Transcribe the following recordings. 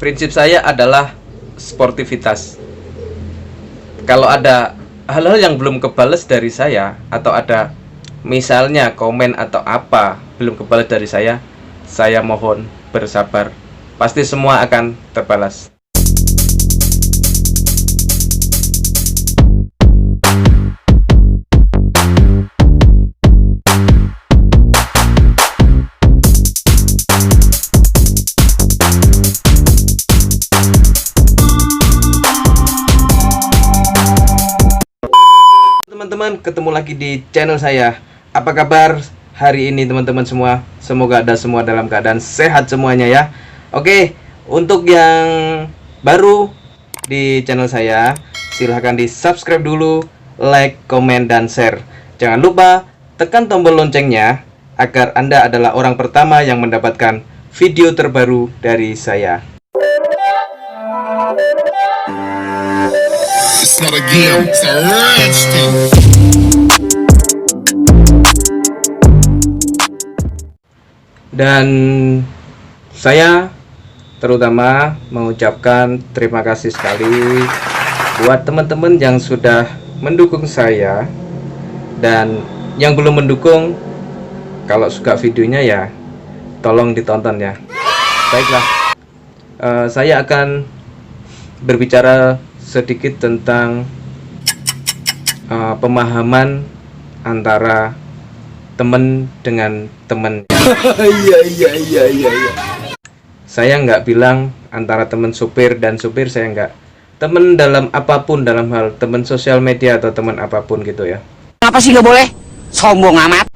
prinsip saya adalah sportivitas. Kalau ada hal-hal yang belum kebales dari saya, atau ada misalnya komen atau apa belum kebales dari saya mohon bersabar. Pasti semua akan terbalas. Teman-teman, ketemu lagi di channel saya. Apa kabar hari ini teman-teman semua? Semoga Anda semua dalam keadaan sehat semuanya ya. Oke, untuk yang baru di channel saya, silahkan di subscribe dulu, like, komen, dan share. Jangan lupa tekan tombol loncengnya agar Anda adalah orang pertama yang mendapatkan video terbaru dari saya. It's not a game, it's a rich thing. Dan saya terutama mengucapkan terima kasih sekali buat teman-teman yang sudah mendukung saya, dan yang belum mendukung, kalau suka videonya ya tolong ditonton ya. Baiklah, saya akan berbicara sedikit tentang pemahaman antara teman dengan teman. Iya. Saya nggak bilang antara teman supir dan supir, saya nggak. Teman dalam apapun, dalam hal teman sosial media atau teman apapun gitu ya. Kenapa sih nggak boleh? Sombong amat.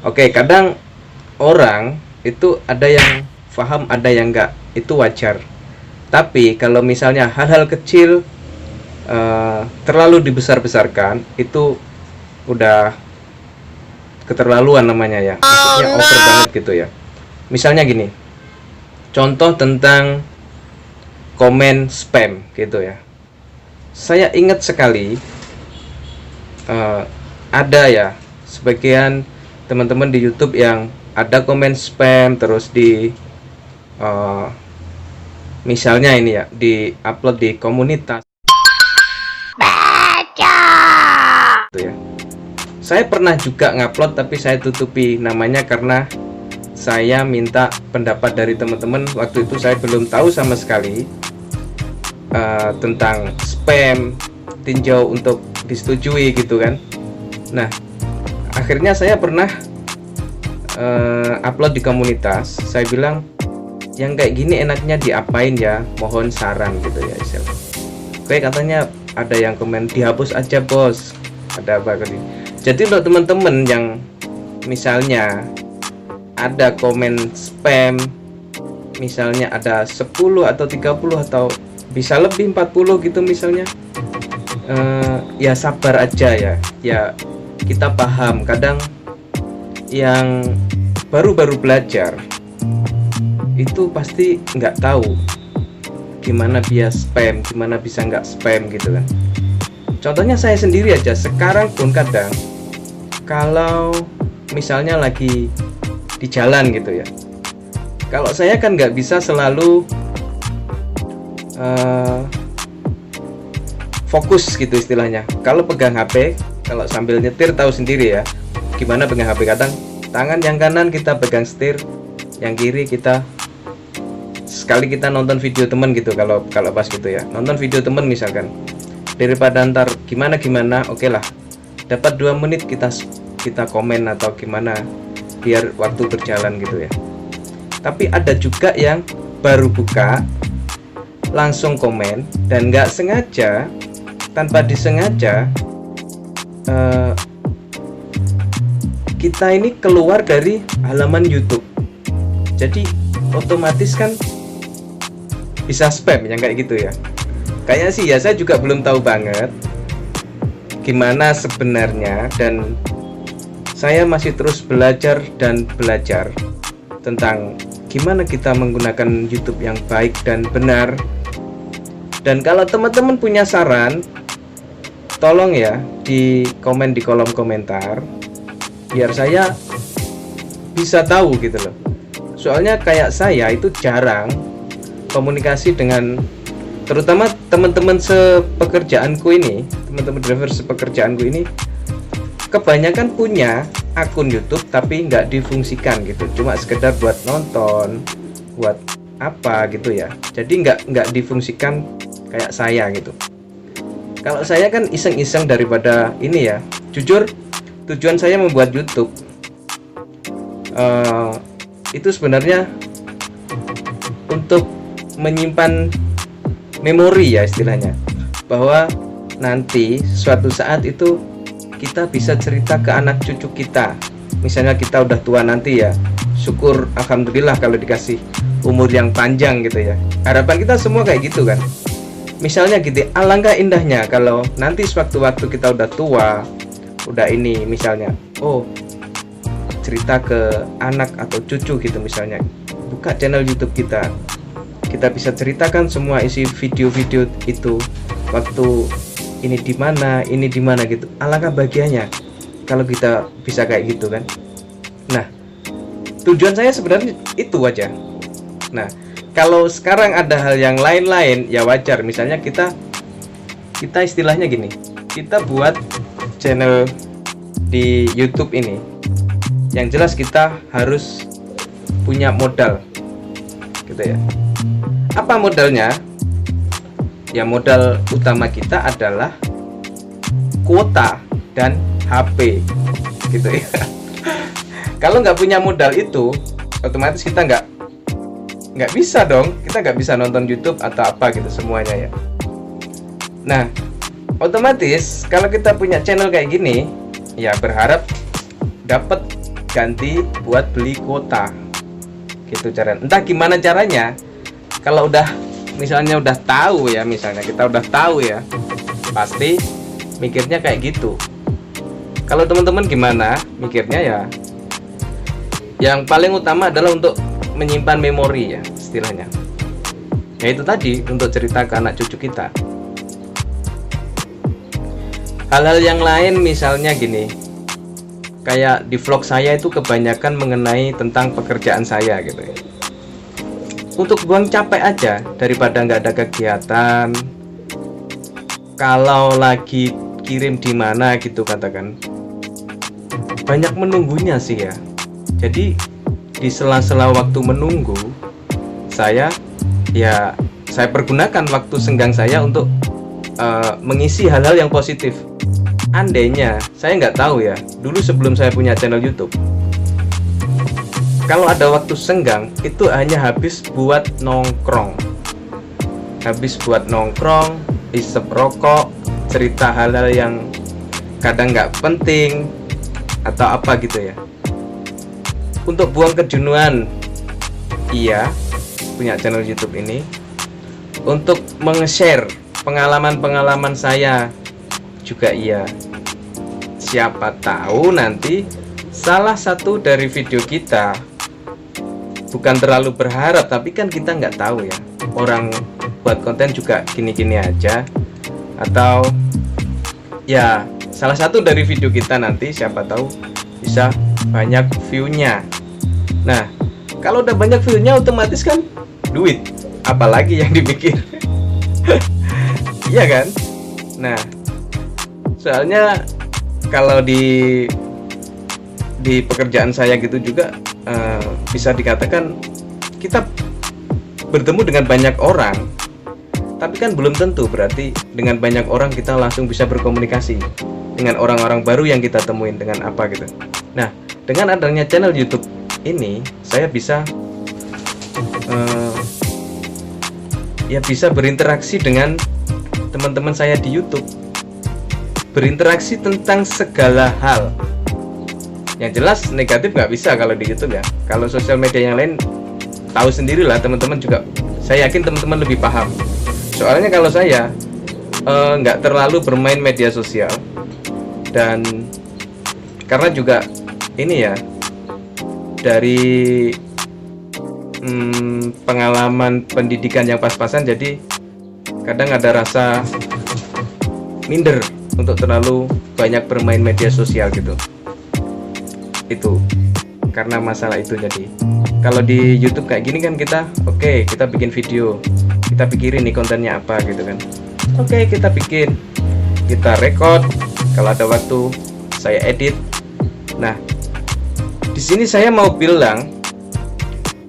Oke, kadang orang itu ada yang paham, ada yang nggak. Itu wajar. Tapi kalau misalnya hal-hal kecil terlalu dibesar-besarkan, itu udah keterlaluan namanya ya. Maksudnya over banget gitu ya. Misalnya gini, contoh tentang komen spam gitu ya. Saya ingat sekali ada ya sebagian teman-teman di YouTube yang ada komen spam, terus di misalnya ini ya, di upload di komunitas gitu ya. Saya pernah juga ngupload, tapi saya tutupi namanya karena saya minta pendapat dari teman-teman. Waktu itu saya belum tahu sama sekali tentang spam, tinjau untuk disetujui gitu kan. Nah, akhirnya saya pernah upload di komunitas. Saya bilang, yang kayak gini enaknya diapain ya, mohon saran gitu ya. Oke, katanya ada yang komen, dihapus aja bos, ada apa kali. Jadi untuk teman-teman yang misalnya ada komen spam, misalnya ada 10 atau 30 atau bisa lebih 40 gitu misalnya, ya sabar aja ya. Ya kita paham, kadang yang baru-baru belajar itu pasti nggak tahu gimana dia spam, gimana bisa nggak spam gitu kan. Contohnya saya sendiri aja, sekarang pun kadang kalau misalnya lagi di jalan gitu ya, kalau saya kan nggak bisa selalu fokus gitu istilahnya. Kalau pegang HP, kalau sambil nyetir tahu sendiri ya gimana pegang HP. Kadang tangan yang kanan kita pegang setir, yang kiri kita, sekali kita nonton video temen gitu, kalau pas gitu ya, nonton video temen misalkan, daripada ntar gimana oke lah, dapat 2 menit kita komen atau gimana biar waktu berjalan gitu ya. Tapi ada juga yang baru buka langsung komen, dan nggak sengaja, tanpa disengaja kita ini keluar dari halaman YouTube. Jadi otomatis kan bisa spam yang kayak gitu ya. Kayaknya sih ya, saya juga belum tahu banget gimana sebenarnya, dan saya masih terus belajar dan belajar tentang gimana kita menggunakan YouTube yang baik dan benar. Dan kalau teman-teman punya saran, tolong ya di komen di kolom komentar biar saya bisa tahu gitu loh. Soalnya kayak saya itu jarang komunikasi dengan terutama teman-teman sepekerjaanku ini, teman-teman driver sepekerjaanku ini kebanyakan punya akun YouTube tapi nggak difungsikan gitu, cuma sekedar buat nonton, buat apa gitu ya. Jadi nggak difungsikan kayak saya gitu. Kalau saya kan iseng-iseng daripada ini ya. Jujur, tujuan saya membuat YouTube itu sebenarnya untuk menyimpan memori ya istilahnya, bahwa nanti suatu saat itu kita bisa cerita ke anak cucu kita. Misalnya kita udah tua nanti ya, syukur alhamdulillah kalau dikasih umur yang panjang gitu ya. Harapan kita semua kayak gitu kan. Misalnya gitu, alangkah indahnya kalau nanti sewaktu-waktu kita udah tua, udah ini misalnya, oh cerita ke anak atau cucu gitu misalnya, buka channel YouTube kita bisa ceritakan semua isi video-video itu, waktu ini di mana gitu. Alangkah bahagianya kalau kita bisa kayak gitu kan. Nah, tujuan saya sebenarnya itu aja. Nah, kalau sekarang ada hal yang lain-lain ya wajar. Misalnya kita istilahnya gini, kita buat channel di YouTube ini, yang jelas kita harus punya modal gitu ya. Apa modalnya? Ya modal utama kita adalah kuota dan HP gitu ya. Kalau nggak punya modal itu, otomatis kita nggak bisa dong, kita nggak bisa nonton YouTube atau apa gitu semuanya ya. Nah, otomatis kalau kita punya channel kayak gini, ya berharap dapat ganti buat beli kuota gitu caranya. Entah gimana caranya. Kalau misalnya udah tahu ya, misalnya kita udah tahu ya, pasti mikirnya kayak gitu. Kalau teman-teman gimana mikirnya ya, yang paling utama adalah untuk menyimpan memori ya istilahnya. Ya itu tadi, untuk cerita ke anak cucu kita. Hal-hal yang lain misalnya gini, kayak di vlog saya itu kebanyakan mengenai tentang pekerjaan saya gitu ya. Untuk buang capek aja daripada nggak ada kegiatan. Kalau lagi kirim di mana gitu katakan, banyak menunggunya sih ya. Jadi di sela-sela waktu menunggu, saya pergunakan waktu senggang saya untuk mengisi hal-hal yang positif. Andainya saya nggak tahu ya, dulu sebelum saya punya channel YouTube, kalau ada waktu senggang itu hanya habis buat nongkrong, isep rokok, cerita hal-hal yang kadang nggak penting atau apa gitu ya. Untuk buang kejenuhan, iya, punya channel YouTube ini. Untuk meng-share pengalaman-pengalaman saya juga iya. Siapa tahu nanti salah satu dari video kita, bukan terlalu berharap, tapi kan kita nggak tahu ya, orang buat konten juga gini-gini aja, atau ya salah satu dari video kita nanti siapa tahu bisa banyak view-nya. Nah, kalau udah banyak view-nya otomatis kan duit, apalagi yang dipikir. Iya kan? Nah, soalnya kalau di pekerjaan saya gitu juga bisa dikatakan kita bertemu dengan banyak orang, tapi kan belum tentu berarti dengan banyak orang kita langsung bisa berkomunikasi dengan orang-orang baru yang kita temuin dengan apa gitu. Nah, dengan adanya channel YouTube ini, saya bisa bisa berinteraksi dengan teman-teman saya di YouTube, berinteraksi tentang segala hal. Yang jelas negatif nggak bisa kalau di YouTube ya. Kalau sosial media yang lain tahu sendirilah teman-teman juga. Saya yakin teman-teman lebih paham. Soalnya kalau saya nggak terlalu bermain media sosial, dan karena juga ini ya dari pengalaman pendidikan yang pas-pasan, jadi kadang ada rasa minder untuk terlalu banyak bermain media sosial gitu. Itu karena masalah itu jadi Kalau di YouTube kayak gini kan kita kita bikin video, kita pikirin nih kontennya apa gitu kan. Kita bikin, kita record, kalau ada waktu saya edit. Nah, di sini saya mau bilang,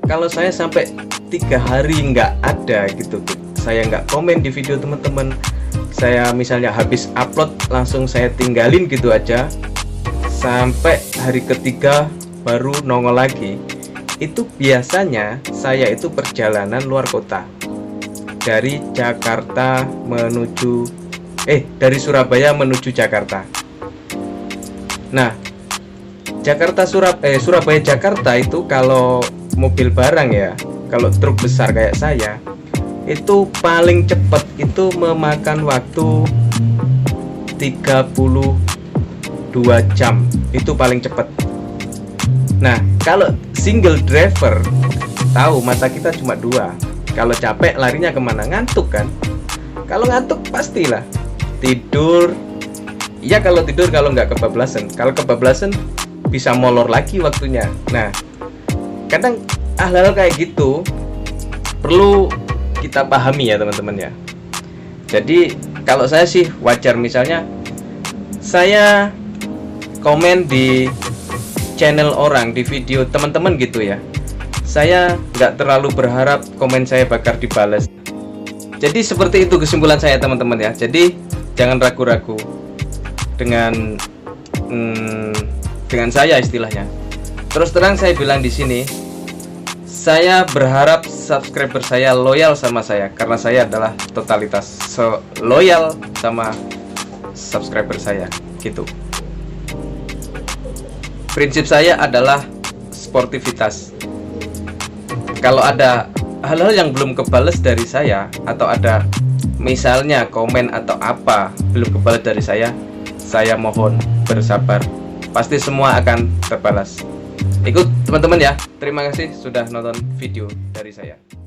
kalau saya sampai 3 hari nggak ada gitu, saya nggak komen di video teman-teman, saya misalnya habis upload langsung saya tinggalin gitu aja, sampai hari ketiga baru nongol lagi, itu biasanya saya itu perjalanan luar kota, dari Jakarta menuju dari Surabaya menuju Jakarta. Nah, Surabaya Jakarta itu kalau mobil barang ya, kalau truk besar kayak saya itu paling cepat itu memakan waktu 32 jam, itu paling cepat. Nah, kalau single driver, tahu mata kita cuma 2. Kalau capek larinya kemana? Ngantuk kan? Kalau ngantuk pastilah tidur. Ya kalau tidur, kalau nggak kebablasan. Kalau kebablasan bisa molor lagi waktunya. Nah, kadang hal-hal kayak gitu perlu kita pahami ya teman-teman ya. Jadi kalau saya sih wajar, misalnya saya komen di channel orang, di video teman-teman gitu ya, saya nggak terlalu berharap komen saya bakal dibalas. Jadi seperti itu kesimpulan saya teman-teman ya. Jadi jangan ragu-ragu dengan saya istilahnya. Terus terang saya bilang di sini, saya berharap subscriber saya loyal sama saya, karena saya adalah totalitas loyal sama subscriber saya gitu. Prinsip saya adalah sportivitas. Kalau ada hal-hal yang belum kebales dari saya, atau ada misalnya komen atau apa belum kebales dari saya mohon bersabar. Pasti semua akan terbalas. Ikut teman-teman ya. Terima kasih sudah nonton video dari saya.